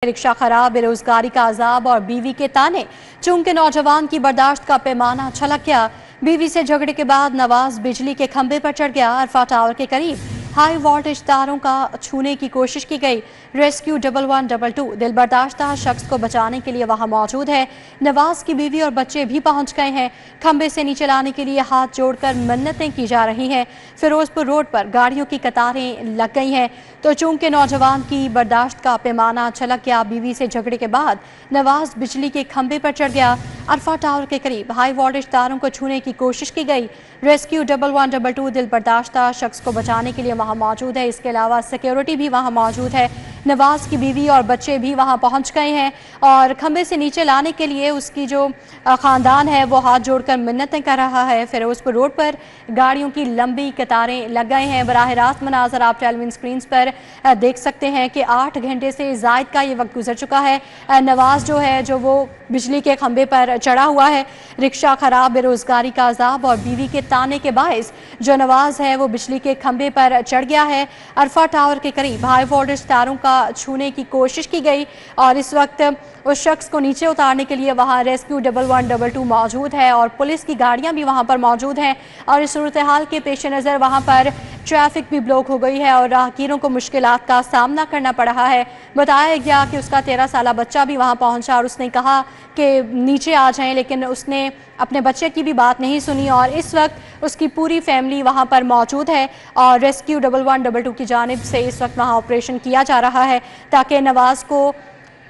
Rickshaw खराब, बेरोजगारी का अजाब और बीवी के ताने। चूंकि नौजवान की बर्दाश्त का पैमाना छलक गया। बीवी से झगड़े के बाद नवाज बिजली के खंभे पर चढ़ गया। अरफा टावर के करीब हाई वोल्टेज तारों का छूने की कोशिश की गई। रेस्क्यू 1112 दिल बर्दाश्ता शख्स को बचाने के लिए वहां मौजूद है। नवाज की बीवी और बच्चे भी पहुंच गए हैं। खंभे से नीचे लाने के लिए हाथ जोड़कर मन्नतें की जा रही हैं। फिरोजपुर रोड पर गाड़ियों की कतारें लग गई हैं। तो चूंकि नौजवान की बर्दाश्त का पैमाना छलक गया, बीवी से झगड़े के बाद नवाज बिजली के खंभे पर चढ़ गया। अरफा टावर के करीब हाई वोल्टेज तारों को छूने की कोशिश की गई। रेस्क्यू 1112 दिल बर्दाश्ता शख्स को बचाने के लिए वहां मौजूद है। इसके अलावा सिक्योरिटी भी वहां मौजूद है। नवाज की बीवी और बच्चे भी वहां पहुंच गए हैं और खंभे से नीचे लाने के लिए उसकी जो खानदान है वो हाथ जोड़कर मिन्नतें कर रहा है। फिरोजपुर रोड पर गाड़ियों की लंबी कतारें लग गए हैं। बराह रास्त मनाजर आप टेलीविजन स्क्रीन पर देख सकते हैं कि 8 घंटे से जायद का ये वक्त गुजर चुका है। नवाज जो है जो वो बिजली के खंभे पर चढ़ा हुआ है। रिक्शा खराब, बेरोजगारी का अजाब और बीवी के ताने के बायस जो नवाज है वो बिजली के खंभे पर चढ़ गया है। अरफा टावर के करीब हाई वोल्टेज तारों का छूने की कोशिश की गई और इस वक्त उस शख्स को नीचे उतारने के लिए वहां रेस्क्यू 1112 मौजूद है और पुलिस की गाड़ियां भी वहां पर मौजूद हैं। और इस सूरत हाल के पेश नज़र वहां पर ट्रैफिक भी ब्लॉक हो गई है और राहगीरों को मुश्किलात का सामना करना पड़ रहा है। बताया गया कि उसका 13 साला बच्चा भी वहां पहुंचा और उसने कहा कि नीचे आ जाएं, लेकिन उसने अपने बच्चे की भी बात नहीं सुनी और इस वक्त उसकी पूरी फैमिली वहां पर मौजूद है और रेस्क्यू 1112 की जानिब से इस वक्त वहां ऑपरेशन किया जा रहा है ताकि नवाज को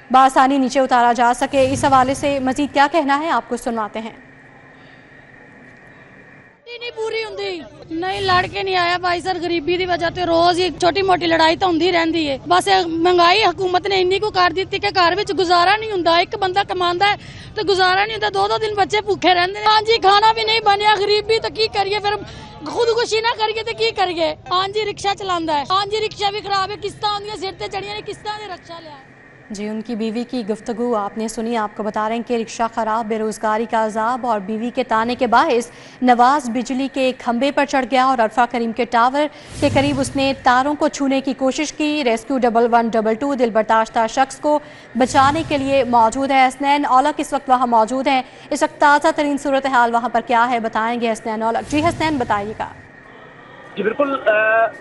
बासानी नीचे उतारा जा सके। इस हवाले से मजीद क्या कहना है आपको सुनवाते हैं। नहीं पूरी होंदी नहीं, लड़के नहीं आया भाई सर, गरीबी की वजह से रोज ही छोटी मोटी लड़ाई तो होंदी रहती है। बस महंगाई हुकूमत ने इन्नी को कर दी कि घर में गुजारा नहीं होंदा। एक बंदा कमांदा है तो गुजारा नहीं होंदा, 2-2 दिन बच्चे भूखे रहते हैं। हाँ जी, खाना भी नहीं बनया, गरीबी तो की करिए, फिर खुदकुशी ना करिए तो की करिए। हाँ जी, रिक्शा चलांदा है, हाँ जी रिक्शा भी खराब है, किस्तां आंदियां सिर ते चढ़ियां ने, किस्तां दे रिक्शा लिया। जी, उनकी बीवी की गुफ्तगू आपने सुनी। आपको बता रहे हैं कि रिक्शा खराब, बेरोजगारी का अजाब और बीवी के ताने के बायस नवाज बिजली के खंभे पर चढ़ गया और अरफा करीम के टावर के करीब उसने तारों को छूने की कोशिश की। रेस्क्यू 1112 दिल बर्दाश्ता शख्स को बचाने के लिए मौजूद है। हसनैन औलक इस वक्त वहाँ मौजूद हैं। इस वक्त ताज़ा तरीन सूरत हाल वहाँ पर क्या है बताएंगे हसनैन औलक। जी हसनैन, बताइएगा। जी बिल्कुल,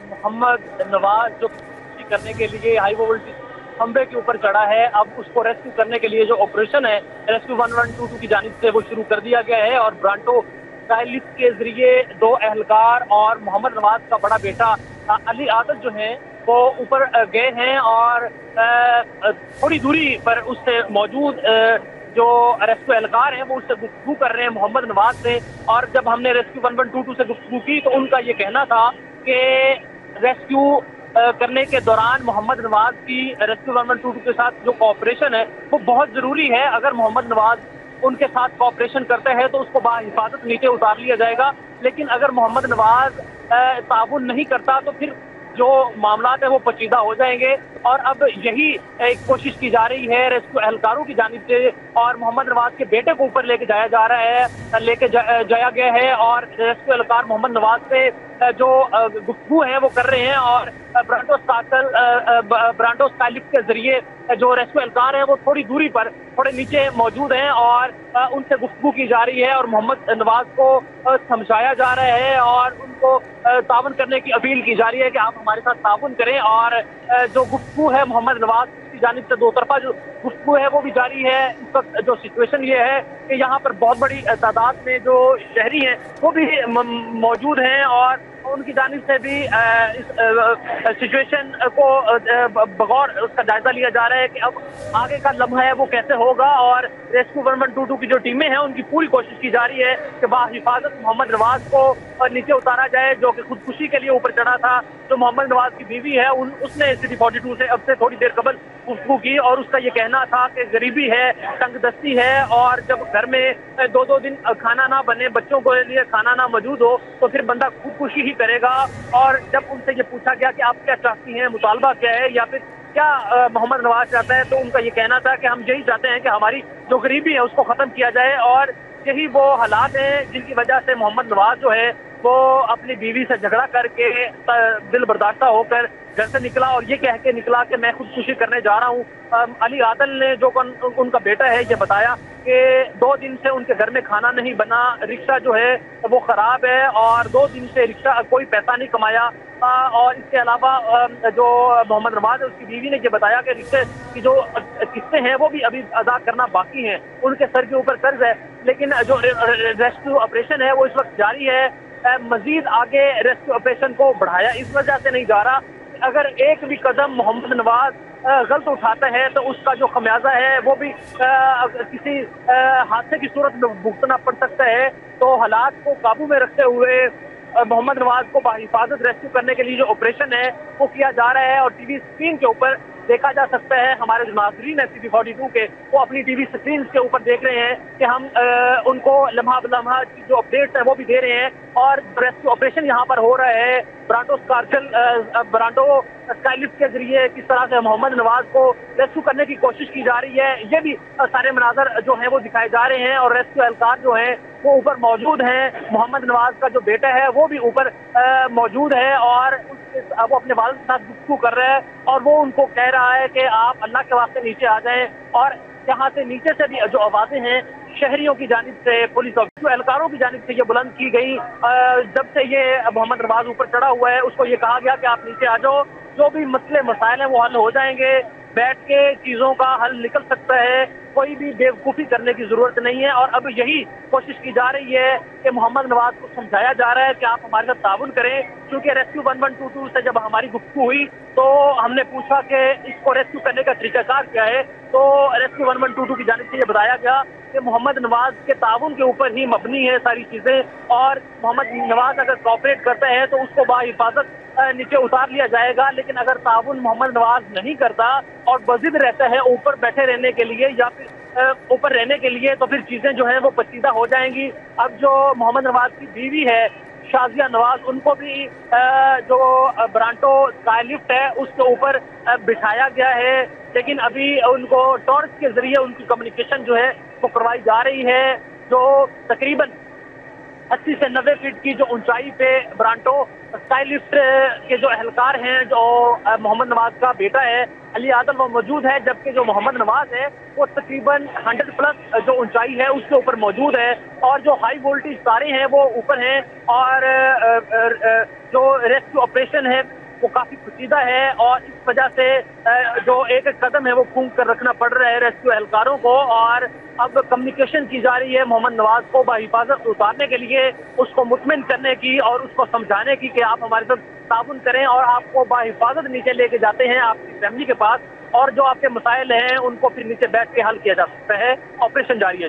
मोहम्मद नवाज जो करने के लिए हाई वोल्टेज खंबे के ऊपर चढ़ा है, अब उसको रेस्क्यू करने के लिए जो ऑपरेशन है रेस्क्यू 1122 की जानिब से वो शुरू कर दिया गया है और ब्रांटो कायलिफ के जरिए 2 एहलकार और मोहम्मद नवाज का बड़ा बेटा अली आदत जो है वो ऊपर गए हैं और थोड़ी दूरी पर उससे मौजूद जो रेस्क्यू एहलकार हैं वो उससे गुफ्तगू कर रहे हैं मोहम्मद नवाज से। और जब हमने रेस्क्यू 1122 से गुफ्तगू की तो उनका ये कहना था कि रेस्क्यू करने के दौरान मोहम्मद नवाज की रेस्क्यू 1122 के साथ जो कोऑपरेशन है वो बहुत ज़रूरी है। अगर मोहम्मद नवाज उनके साथ कोऑपरेशन करते हैं तो उसको बाहिफाजत नीचे उतार लिया जाएगा, लेकिन अगर मोहम्मद नवाज ताउन नहीं करता तो फिर जो मामलात है वो पेचीदा हो जाएंगे। और अब यही एक कोशिश की जा रही है रेस्क्यू एहलकारों की जानिब से और मोहम्मद नवाज के बेटे को ऊपर लेके जाया जा रहा है, जाया गया है और रेस्क्यू एहलकार मोहम्मद नवाज से जो गुफ्तगू है वो कर रहे हैं और ब्रांडो स्काइलिफ के जरिए जो रेस्क्यू एहलकार हैं वो थोड़ी दूरी पर थोड़े नीचे मौजूद हैं और उनसे गुफ्तगू की जा रही है और मोहम्मद नवाज को समझाया जा रहा है और उनको ताउन करने की अपील की जा रही है कि आप हमारे साथ ताउन करें। और जो गुफ्तगू है मोहम्मद नवाज की जानिब से 2 तरफा जो गुफ्तगू है वो भी जारी है। इस वक्त जो सिचुएशन ये है कि यहाँ पर बहुत बड़ी तादाद में जो शहरी हैं वो भी मौजूद हैं और उनकी जानिब से भी इस सिचुएशन को बगौर उसका जायजा लिया जा रहा है कि अब आगे का लम्हा है वो कैसे होगा। और रेस्क्यू 1122 की जो टीमें हैं उनकी पूरी कोशिश की जा रही है कि बाहिफाजत मोहम्मद नवाज को नीचे उतारा जाए, जो कि खुदकुशी के लिए ऊपर चढ़ा था। जो मोहम्मद नवाज की बीवी है उसने सिटी 42 से अब से थोड़ी देर कबल गुफ्तगू की और उसका ये कहना था कि गरीबी है, तंगदस्ती है और जब घर में 2-2 दिन खाना ना बने, बच्चों के लिए खाना ना मौजूद हो तो फिर बंदा खुदकुशी ही करेगा। और जब उनसे ये पूछा गया कि आप क्या चाहती हैं, मुतालबा क्या है या फिर क्या मोहम्मद नवाज चाहता है, तो उनका ये कहना था कि हम यही चाहते हैं कि हमारी जो गरीबी है उसको ख़त्म किया जाए और यही वो हालात हैं जिनकी वजह से मोहम्मद नवाज जो है वो अपनी बीवी से झगड़ा करके दिल बर्दाश्ता होकर घर से निकला और ये कह के निकला कि मैं खुदकुशी करने जा रहा हूँ। अली आदल ने, जो उनका बेटा है, ये बताया कि 2 दिन से उनके घर में खाना नहीं बना, रिक्शा जो है वो खराब है और 2 दिन से रिक्शा कोई पैसा नहीं कमाया। और इसके अलावा जो मोहम्मद नवाज है, उसकी बीवी ने ये बताया कि रिक्शे की जो किस्तें हैं वो भी अभी अदा करना बाकी हैं, उनके सर के ऊपर कर्ज है। लेकिन जो रेस्क्यू ऑपरेशन है वो इस वक्त जारी है। मजीद आगे रेस्क्यू ऑपरेशन को बढ़ाया इस वजह से नहीं जा रहा, अगर एक भी कदम मोहम्मद नवाज गलत उठाता है तो उसका जो खमियाजा है वो भी किसी हादसे की सूरत में भुगतना पड़ सकता है। तो हालात को काबू में रखते हुए मोहम्मद नवाज को बाहिफाजत रेस्क्यू करने के लिए जो ऑपरेशन है वो किया जा रहा है और टीवी स्क्रीन के ऊपर देखा जा सकता है। हमारे जो नाज़रीन है टीवी 42 के, वो अपनी टीवी स्क्रीन के ऊपर देख रहे हैं कि हम उनको लम्हा बलम्हा जो अपडेट्स है वो भी दे रहे हैं। और रेस्क्यू ऑपरेशन यहाँ पर हो रहा है ब्रांडो स्काईलिफ्ट के जरिए किस तरह से मोहम्मद नवाज को रेस्क्यू करने की कोशिश की जा रही है, ये भी सारे मनाजर जो हैं वो दिखाए जा रहे हैं। और रेस्क्यू एहलकार जो हैं वो ऊपर मौजूद हैं। मोहम्मद नवाज का जो बेटा है वो भी ऊपर मौजूद है और वो अपने वालिद के साथ गुफ्तगू कर रहा है और वो उनको कह रहा है कि आप अल्लाह के वास्ते नीचे आ जाएं। और यहाँ से नीचे से भी जो आवाज़ें हैं शहरियों की जानिब से, पुलिस और एहलकारों की जानिब से ये बुलंद की गई। जब से ये मोहम्मद नवाज ऊपर चढ़ा हुआ है उसको ये कहा गया कि आप नीचे आ जाओ, जो भी मसले मसाइल हैं वो हल हो जाएंगे, बैठ के चीज़ों का हल निकल सकता है, कोई भी बेवकूफ़ी करने की ज़रूरत नहीं है। और अब यही कोशिश की जा रही है कि मोहम्मद नवाज को समझाया जा रहा है कि आप हमारे साथ ताउन करें। क्योंकि रेस्क्यू 1122 से जब हमारी गुफ्तगू हुई तो हमने पूछा कि इसको रेस्क्यू करने का तरीकाकार क्या है, तो रेस्क्यू 1122 की जानिब से ये बताया गया कि मोहम्मद नवाज के ताउन के ऊपर ही मबनी है सारी चीज़ें और मोहम्मद नवाज अगर कोऑपरेट करता है तो उसको बाहिफाजत नीचे उतार लिया जाएगा। लेकिन अगर ताउन मोहम्मद नवाज नहीं करता और बजिद रहता है ऊपर बैठे रहने के लिए या फिर ऊपर रहने के लिए, तो फिर चीज़ें जो हैं वो पचीदा हो जाएंगी। अब जो मोहम्मद नवाज की बीवी है शाजिया नवाज, उनको भी जो ब्रांडो स्काईलिफ्ट है उसके ऊपर बिठाया गया है, लेकिन अभी उनको टॉर्च के जरिए उनकी कम्युनिकेशन जो है वो करवाई जा रही है। जो तकरीबन 80 से 90 फीट की जो ऊंचाई पे ब्रांडो स्काईलिफ्ट के जो एहलकार हैं, जो मोहम्मद नवाज का बेटा है अली आदल, वो मौजूद है, जबकि जो मोहम्मद नवाज है वो तकरीबन 100 प्लस जो ऊंचाई है उसके ऊपर मौजूद है और जो हाई वोल्टेज तारे हैं वो ऊपर हैं। और जो रेस्क्यू ऑपरेशन है वो काफ़ी पेचीदा है और इस वजह से जो एक कदम है वो फूंक कर रखना पड़ रहा है रेस्क्यू एहलकारों को। और अब कम्युनिकेशन की जा रही है मोहम्मद नवाज को बाहिफाजत उतारने के लिए, उसको मुतमिन करने की और उसको समझाने की कि आप हमारे साथ ताउन करें और आपको बाहिफाजत नीचे लेके जाते हैं आपकी फैमिली के पास, और जो आपके मसाइल हैं उनको फिर नीचे बैठ के हल किया जा सकता है। ऑपरेशन जारी है।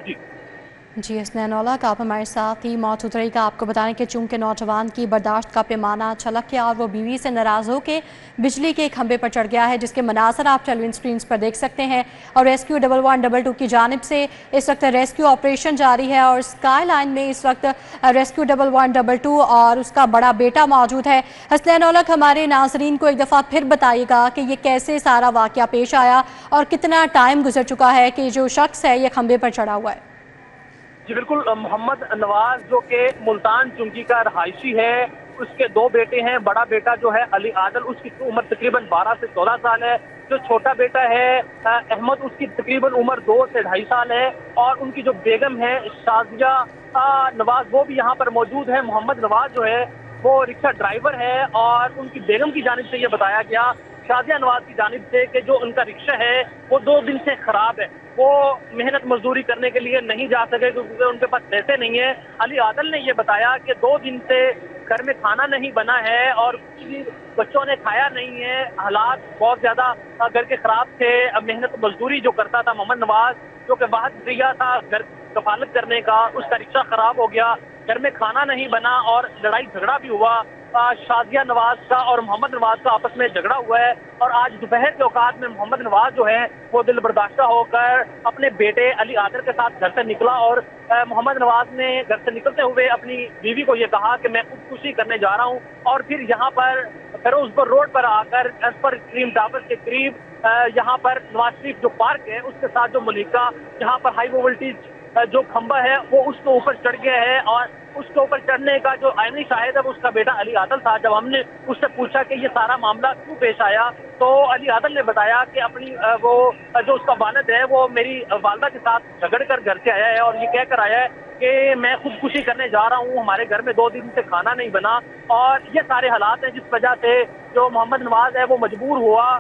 जी हसनैन औलख, आप हमारे साथ ही मौजूद रहिएगा। आपको बताएं कि चूंकि नौजवान की बर्दाश्त का पैमाना छलक गया और वो बीवी से नाराज़ होकर बिजली के खंभे पर चढ़ गया है, जिसके मनासर आप टेलीविजन स्क्रीन पर देख सकते हैं। और रेस्क्यू 1122 की जानिब से इस वक्त रेस्क्यू ऑपरेशन जारी है और स्काई लाइन में इस वक्त रेस्क्यू 1122 और उसका बड़ा बेटा मौजूद है। हसनैन औलख, हमारे नाजरीन को एक दफ़ा फिर बताइएगा कि ये कैसे सारा वाक़या पेश आया और कितना टाइम गुजर चुका है कि जो शख्स है ये खंभे पर चढ़ा हुआ है। जी बिल्कुल, मोहम्मद नवाज जो कि मुल्तान चुंगी का रहायशी है, उसके 2 बेटे हैं। बड़ा बेटा जो है अली आदल, उसकी उम्र तकरीबन 12 से 14 साल है। जो छोटा बेटा है अहमद, उसकी तकरीबन उम्र 2 से 2.5 साल है। और उनकी जो बेगम है शाजिया नवाज, वो भी यहाँ पर मौजूद है। मोहम्मद नवाज जो है वो रिक्शा ड्राइवर है और उनकी बेगम की जानिब से ये बताया गया शाजिया नवाज की जानिब से कि जो उनका रिक्शा है वो 2 दिन से खराब है, वो मेहनत मजदूरी करने के लिए नहीं जा सके क्योंकि उनके पास पैसे नहीं है। अली आदल ने ये बताया कि 2 दिन से घर में खाना नहीं बना है और बच्चों ने खाया नहीं है, हालात बहुत ज़्यादा घर के ख़राब थे। अब मेहनत मजदूरी जो करता था मोहम्मद नवाज, जो कि वाहद जरिया था घर कफालत करने का, उसका रिक्शा ख़राब हो गया, घर में खाना नहीं बना और लड़ाई झगड़ा भी हुआ। शाजिया नवाज का और मोहम्मद नवाज का आपस में झगड़ा हुआ है और आज दोपहर के औकात में मोहम्मद नवाज जो है वो दिल बर्दाश्ता होकर अपने बेटे अली आदल के साथ घर से निकला। और मोहम्मद नवाज ने घर से निकलते हुए अपनी बीवी को ये कहा कि मैं खुदकुशी करने जा रहा हूँ। और फिर यहाँ पर फिरोजपुर रोड पर आकर एसपर क्रीम टावर के करीब यहाँ पर नवाज शरीफ जो पार्क है उसके साथ जो मलिका, यहाँ पर हाई वोल्टेज जो खंबा है वो उसके ऊपर चढ़ गया है और उसके ऊपर चढ़ने का जो आईनी शाहिद है वो उसका बेटा अली आदल था। जब हमने उससे पूछा कि ये सारा मामला क्यों पेश आया तो अली आदल ने बताया कि अपनी वो जो उसका वालिद है वो मेरी वालदा के साथ झगड़ कर घर से आया है और ये कह कर आया है कि मैं खुदकुशी करने जा रहा हूँ, हमारे घर में 2 दिन से खाना नहीं बना। और ये सारे हालात हैं जिस वजह से जो मोहम्मद नवाज है वो मजबूर हुआ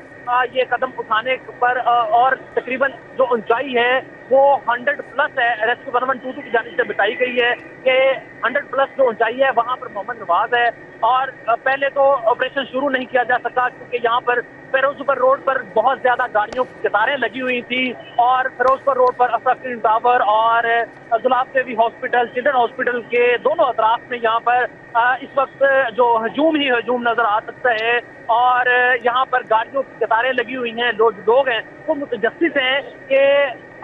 ये कदम उठाने पर और तकरीबन जो ऊंचाई है वो 100+ है। रेस्क्यू 1122 की जानिब से बताई गई है कि 100+ जो ऊंचाई है वहाँ पर मोहम्मद नवाज है। और पहले तो ऑपरेशन शुरू नहीं किया जा सका क्योंकि यहाँ पर फिरोजपुर रोड पर बहुत ज्यादा गाड़ियों की कतारें लगी हुई थी और फिरोजपुर रोड पर अशरफ टावर और गुलाब देवी हॉस्पिटल, चिल्ड्रन हॉस्पिटल के दोनों अतराफ में यहाँ पर इस वक्त जो हजूम ही हजूम नजर आ सकता है। और यहाँ पर गाड़ियों की कतारें लगी हुई हैं, लोग हैं वो मुतजस्सिस हैं कि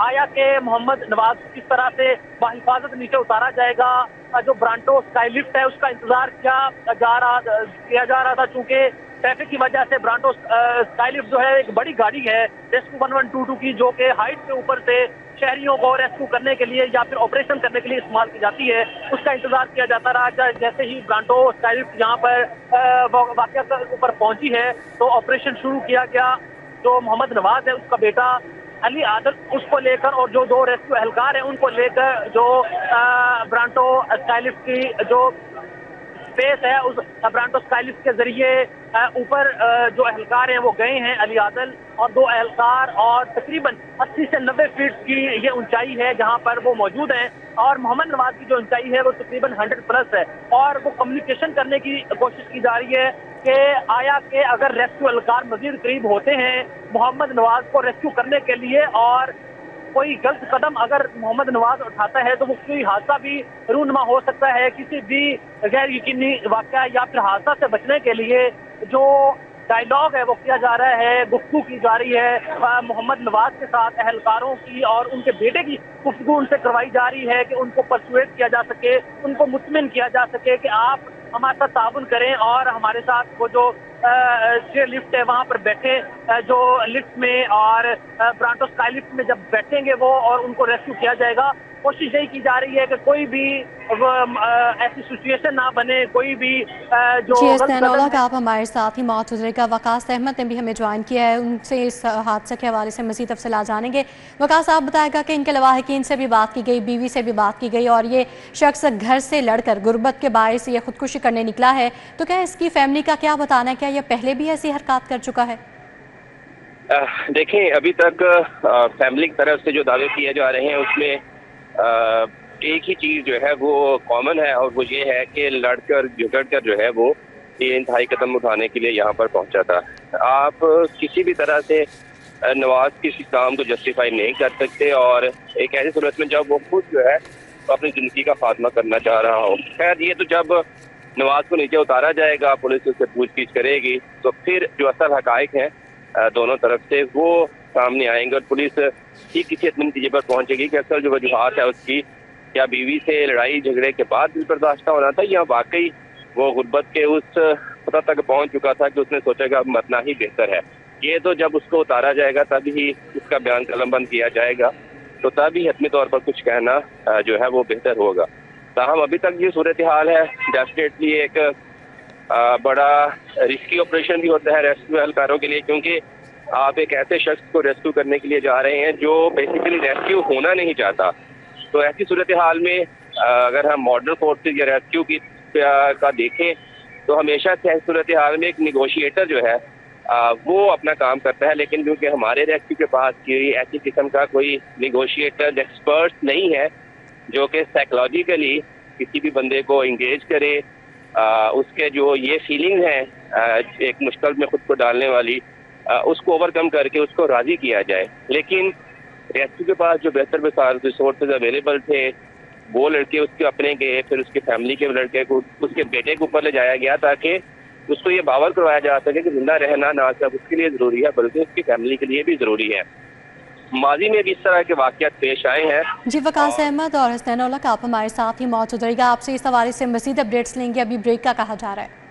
आया कि मोहम्मद नवाज किस तरह से बाहिफाजत नीचे उतारा जाएगा। जो ब्रांटो स्काई लिफ्ट है उसका इंतजार किया जा रहा था चूंकि ट्रैफिक की वजह से ब्रांटो स्काई लिफ्ट जो है एक बड़ी गाड़ी है रेस्क्यू 1122 की जो कि हाइट के ऊपर से शहरियों को रेस्क्यू करने के लिए या फिर ऑपरेशन करने के लिए इस्तेमाल की जाती है, उसका इंतजार किया जाता रहा। जैसे ही ब्रांटो स्काई लिफ्ट यहाँ पर वाक़या के ऊपर पहुंची है तो ऑपरेशन शुरू किया गया। जो मोहम्मद नवाज है उसका बेटा अली आदल उसको लेकर और जो 2 रेस्क्यू एहलकार हैं उनको लेकर जो ब्रांटो स्काई लिफ्ट की जो स्पेस है उस ब्रांटो स्काई लिफ्ट के जरिए ऊपर जो एहलकार हैं वो गए हैं। अली आदल और 2 एहलकार और तकरीबन 80 से 90 फीट की ये ऊंचाई है जहां पर वो मौजूद हैं। और मोहम्मद नवाज की जो ऊंचाई है वो तकरीबन 100+ है और वो कम्युनिकेशन करने की कोशिश की जा रही है कि आया कि अगर रेस्क्यू एहलकार मजीद करीब होते हैं मोहम्मद नवाज को रेस्क्यू करने के लिए और कोई गलत कदम अगर मोहम्मद नवाज उठाता है तो वो कोई हादसा भी रूनुमा हो सकता है। किसी भी गैर यकीनी वाक़या या फिर हादसा से बचने के लिए जो डायलॉग है वो किया जा रहा है, गुफ्तगू की जा रही है मोहम्मद नवाज के साथ एहलकारों की और उनके बेटे की गुफ्तगू उनसे करवाई जा रही है कि उनको परसुएट किया जा सके, उनको मुतमिन किया जा सके कि आप हमारे साथ ताउन करें और हमारे साथ वो जो चेयर लिफ्ट है वहाँ पर बैठे जो लिफ्ट में और ब्रांटो स्काई लिफ्ट में जब बैठेंगे वो और उनको रेस्क्यू किया जाएगा। कोशिश यही की जा रही है कि कोई भी ऐसी सिचुएशन ना बने, कोई भी जो आप हमारे साथ ही मौजूद रहेगा। वकास अहमद ने भी हमें ज्वाइन किया है, उनसे इस हादसे के हवाले से मज़ीद तफसीलात जानेंगे। वकास आप बताएगा कि इनके लवाहिकीन से भी बात की गई, बीवी से भी बात की गई और ये शख्स घर से लड़कर गुर्बत के बायस ये खुदकुशी करने निकला है, तो क्या इसकी फैमिली का क्या बताना है, क्या ये पहले भी ऐसी हरकत कर चुका है? देखें अभी तक फैमिली की तरफ से जो दावे किए जा रहे हैं उसमें एक ही चीज़ जो है वो कॉमन है और वो ये है कि लड़कर झगड़कर जो है वो ये इंतहाई कदम उठाने के लिए यहाँ पर पहुँचा था। आप किसी भी तरह से नवाज के इस काम को जस्टिफाई नहीं कर सकते और एक ऐसी सूरत में जब वो खुद जो है तो अपनी ज़िंदगी का खात्मा करना चाह रहा हो। खैर ये तो जब नवाज को नीचे उतारा जाएगा, पुलिस उससे पूछताछ करेगी तो फिर जो असल हकाइक हैं दोनों तरफ से वो सामने आएंगे और पुलिस ही किसी नतीजे पर पहुंचेगी कि असल जो वजूहात है उसकी क्या बीवी से लड़ाई झगड़े के बाद भी बर्दाश्त होना था या वाकई वो गुर्बत के उस पता तक पहुंच चुका था कि उसने सोचा कि अब मरना ही बेहतर है। ये तो जब उसको उतारा जाएगा तभी ही उसका बयान कलमबंद किया जाएगा तो तभी हतमी तौर पर कुछ कहना जो है वो बेहतर होगा। ताहम अभी तक ये सूरत हाल है, डेफिनेटली एक बड़ा रिस्की ऑपरेशन भी होता है रेस्क्यू एहलकारों के लिए क्योंकि आप एक ऐसे शख्स को रेस्क्यू करने के लिए जा रहे हैं जो बेसिकली रेस्क्यू होना नहीं चाहता। तो ऐसी सूरत हाल में अगर हम मॉडर्न फोर्सेज या रेस्क्यू की का देखें तो हमेशा से ऐसी सूरत हाल में एक निगोशिएटर जो है वो अपना काम करता है, लेकिन क्योंकि हमारे रेस्क्यू के पास कोई ऐसी किस्म का कोई निगोशिएटर एक्सपर्ट नहीं है जो कि साइकोलॉजिकली किसी भी बंदे को इंगेज करे, उसके जो ये फीलिंग है एक मुश्किल में खुद को डालने वाली उसको ओवरकम करके उसको राजी किया जाए। लेकिन रेस्क्यू के पास जो बेहतर रिसोर्सेज अवेलेबल थे वो लड़के उसके अपने गए, फिर उसके फैमिली के लड़के को उसके बेटे के ऊपर ले जाया गया ताकि उसको ये बावर करवाया जा सके कि जिंदा रहना ना सिर्फ उसके लिए ज़रूरी है बल्कि उसकी फैमिली के लिए भी ज़रूरी है। माजी में भी इस तरह के वाक़यात पेश आए हैं। जी वकास अहमद और हसनैन उल्लाह आप हमारे साथ ही मौजूद रहेगा, आपसे इस हवाले से मज़ीद अपडेट्स लेंगे। अभी ब्रेक का कहा जा रहा है।